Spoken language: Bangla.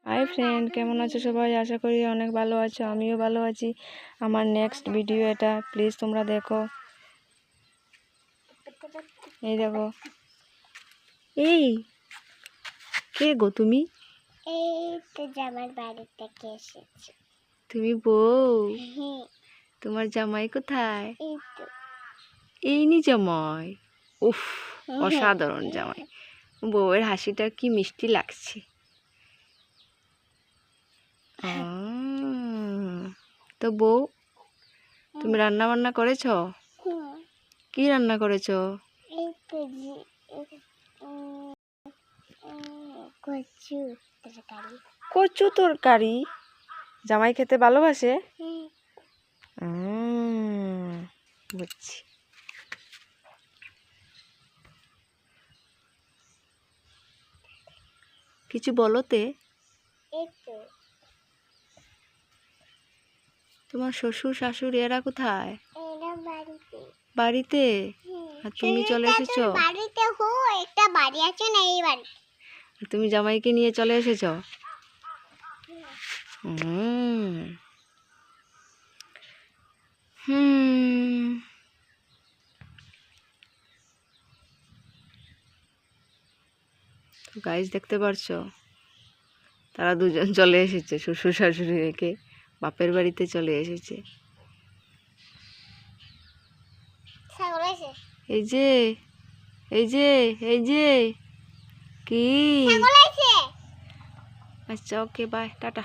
হাই ফ্রেন্ড, কেমন আছো সবাই? আশা করি অনেক ভালো আছো, আমিও ভালো আছি। আমার নেক্সট ভিডিও এটা, প্লিজ তোমরা দেখো। এই দেখো, এই কে গো তুমি? এই তো জামার বাড়ি থেকে এসেছি। তুমি বউ? হ্যাঁ, তোমার জামাই কোথায়? এই তো। এই নি জামাই। উফ, অসাধারণ জামাই। বউয়ের হাসিটা কি মিষ্টি লাগছে। তো বউ, তুমি রান্না বান্না করেছো? কি রান্না করেছো? এই তো কচু তরকারি। কচু তরকারি? জামাই খেতে ভালোবাসে? হ্যাঁ, বুঝছি। কিছু বলোতে। এই তো। তোমার শ্বশুর শাশুড়ি এরা কোথায়? এরা বাড়িতে। বাড়িতে? আর তুমি চলে এসেছো? বাড়িতে একটা বাড়ি আছে না, এই বাড়ি। আর তুমি জামাইকে নিয়ে চলে এসেছো? তো গাইস, দেখতে পারছো তারা দুজন চলে এসেছে, শ্বশুর শাশুড়ি রেখে বাপের বাড়িতে চলে এসেছে। এই যে এই যে এই যে কি? আচ্ছা, ওকে, বাই, টাটা।